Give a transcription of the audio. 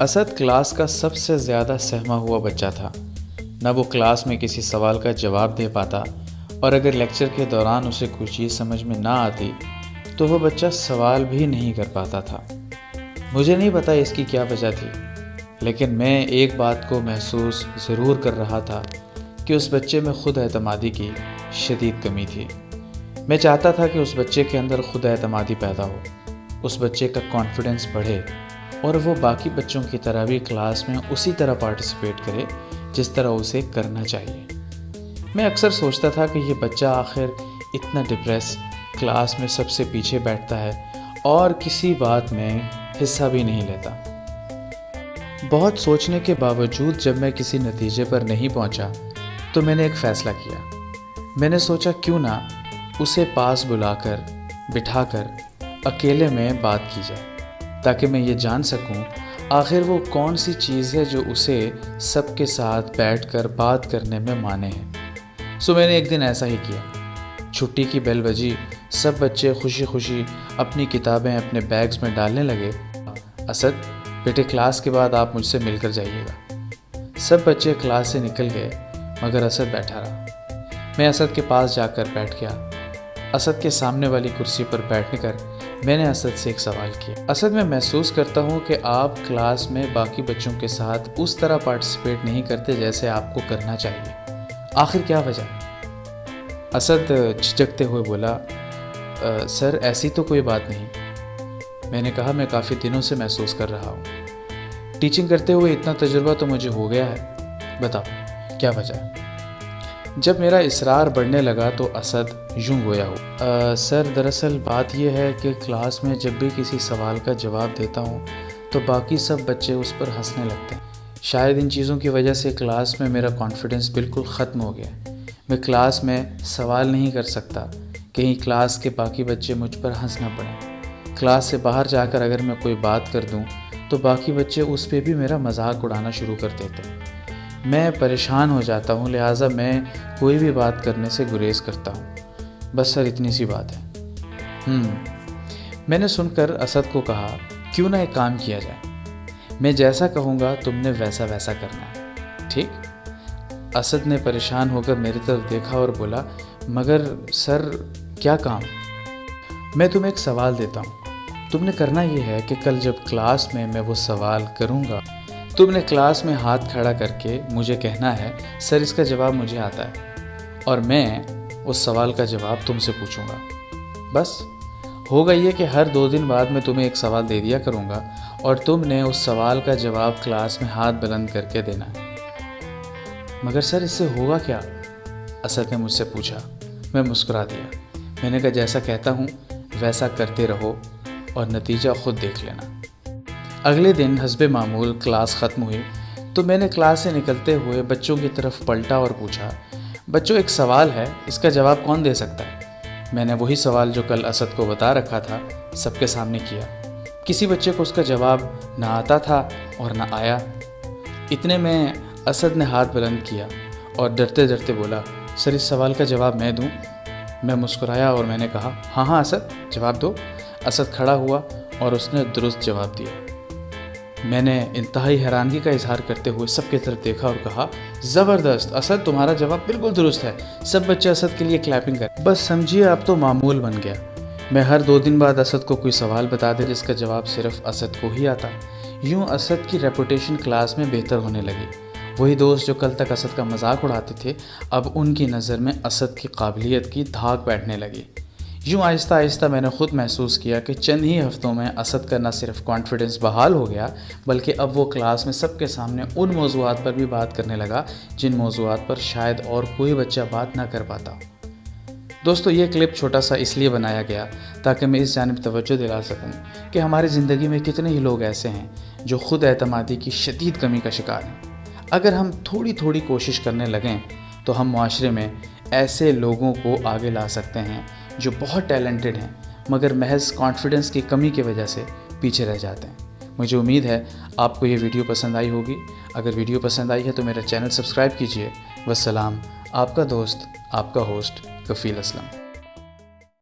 Asad class का सबसे ज़्यादा सहमा हुआ बच्चा था। न वो क्लास में किसी सवाल का जवाब दे पाता और अगर लेक्चर के दौरान उसे कोई चीज़ समझ में ना आती तो वो बच्चा सवाल भी नहीं कर पाता था। मुझे नहीं पता इसकी क्या वजह थी, लेकिन मैं एक बात को महसूस ज़रूर कर रहा था कि उस बच्चे में खुद एतमादी की शदीद कमी थी। मैं चाहता था कि उस बच्चे के अंदर खुद एतमादी पैदा हो, उस बच्चे का कॉन्फिडेंस बढ़े और वो बाकी बच्चों की तरह भी क्लास में उसी तरह पार्टिसिपेट करे जिस तरह उसे करना चाहिए। मैं अक्सर सोचता था कि ये बच्चा आखिर इतना डिप्रेस क्लास में सबसे पीछे बैठता है और किसी बात में हिस्सा भी नहीं लेता। बहुत सोचने के बावजूद जब मैं किसी नतीजे पर नहीं पहुंचा तो मैंने एक फ़ैसला किया। मैंने सोचा क्यों ना उसे पास बुलाकर बिठाकर अकेले में बात की जाए ताकि मैं ये जान सकूं आखिर वो कौन सी चीज़ है जो उसे सबके साथ बैठकर बात करने में माने है। सो मैंने एक दिन ऐसा ही किया। छुट्टी की बेल बजी, सब बच्चे खुशी खुशी अपनी किताबें अपने बैग्स में डालने लगे। असद बेटे, क्लास के बाद आप मुझसे मिलकर जाइएगा। सब बच्चे क्लास से निकल गए मगर असद बैठा रहा। मैं असद के पास जाकर बैठ गया। असद के सामने वाली कुर्सी पर बैठने कर मैंने असद से एक सवाल किया। असद, मैं महसूस करता हूँ कि आप क्लास में बाकी बच्चों के साथ उस तरह पार्टिसिपेट नहीं करते जैसे आपको करना चाहिए, आखिर क्या वजह? असद झिझकते हुए बोला, सर ऐसी तो कोई बात नहीं। मैंने कहा, मैं काफ़ी दिनों से महसूस कर रहा हूँ। टीचिंग करते हुए इतना तजुर्बा तो मुझे हो गया है, बताओ क्या वजह है? जब मेरा इसरार बढ़ने लगा तो असद यूं गोया हो, सर दरअसल बात यह है कि क्लास में जब भी किसी सवाल का जवाब देता हूं तो बाकी सब बच्चे उस पर हंसने लगते हैं। शायद इन चीज़ों की वजह से क्लास में मेरा कॉन्फिडेंस बिल्कुल ख़त्म हो गया। मैं क्लास में सवाल नहीं कर सकता, कहीं क्लास के बाकी बच्चे मुझ पर हंस ना पड़ें। क्लास से बाहर जाकर अगर मैं कोई बात कर दूँ तो बाकी बच्चे उस पर भी मेरा मजाक उड़ाना शुरू कर देते हैं। मैं परेशान हो जाता हूँ, लिहाजा मैं कोई भी बात करने से गुरेज करता हूँ। बस सर इतनी सी बात है। मैंने सुनकर असद को कहा, क्यों ना एक काम किया जाए, मैं जैसा कहूँगा तुमने वैसा वैसा करना है, ठीक? असद ने परेशान होकर मेरी तरफ देखा और बोला, मगर सर क्या काम? मैं तुम्हें एक सवाल देता हूँ, तुमने करना ये है कि कल जब क्लास में मैं वो सवाल करूँगा तुमने क्लास में हाथ खड़ा करके मुझे कहना है, सर इसका जवाब मुझे आता है, और मैं उस सवाल का जवाब तुमसे पूछूंगा। बस होगा ये कि हर 2 दिन बाद मैं तुम्हें एक सवाल दे दिया करूंगा और तुमने उस सवाल का जवाब क्लास में हाथ बुलंद करके देना है। मगर सर इससे होगा क्या? असद ने मुझसे पूछा। मैं मुस्कुरा दिया। मैंने कहा, जैसा कहता हूँ वैसा करते रहो और नतीजा खुद देख लेना। अगले दिन हस्बे मामूल क्लास ख़त्म हुई तो मैंने क्लास से निकलते हुए बच्चों की तरफ पलटा और पूछा, बच्चों एक सवाल है, इसका जवाब कौन दे सकता है? मैंने वही सवाल जो कल असद को बता रखा था सबके सामने किया। किसी बच्चे को उसका जवाब ना आता था और ना आया। इतने में असद ने हाथ बुलंद किया और डरते डरते बोला, सर इस सवाल का जवाब मैं दूँ? मैं मुस्कुराया और मैंने कहा, हाँ हाँ असद जवाब दो। असद खड़ा हुआ और उसने दुरुस्त जवाब दिया। मैंने इंतहाई हैरानगी का इजहार करते हुए सबकी तरफ देखा और कहा, ज़बरदस्त असद, तुम्हारा जवाब बिल्कुल दुरुस्त है। सब बच्चे असद के लिए क्लैपिंग कर। बस समझिए अब तो मामूल बन गया। मैं हर 2 दिन बाद असद को कोई सवाल बता दे जिसका जवाब सिर्फ असद को ही आता। यूँ असद की रेपुटेशन क्लास में बेहतर होने लगी। वही दोस्त जो कल तक असद का मजाक उड़ाते थे अब उनकी नज़र में असद की काबिलियत की धाक बैठने लगी। यूँ आहिस्ता आहिस्ता मैंने ख़ुद महसूस किया कि चंद ही हफ्तों में असद का न सिर्फ कॉन्फिडेंस बहाल हो गया बल्कि अब वो क्लास में सबके सामने उन मौज़ूआत पर भी बात करने लगा जिन मौज़ूआत पर शायद और कोई बच्चा बात ना कर पाता। दोस्तों, ये क्लिप छोटा सा इसलिए बनाया गया ताकि मैं इस जानिब तवज्जो दिला सकूं कि हमारी ज़िंदगी में कितने ही लोग ऐसे हैं जो ख़ुद एतमादी की शदीद कमी का शिकार हैं। अगर हम थोड़ी थोड़ी कोशिश करने लगें तो हम माशरे में ऐसे लोगों को आगे ला सकते हैं जो बहुत टैलेंटेड हैं मगर महज कॉन्फिडेंस की कमी की वजह से पीछे रह जाते हैं। मुझे उम्मीद है आपको ये वीडियो पसंद आई होगी। अगर वीडियो पसंद आई है तो मेरा चैनल सब्सक्राइब कीजिए। वस्सलाम, आपका दोस्त, आपका होस्ट कफ़ील असलम।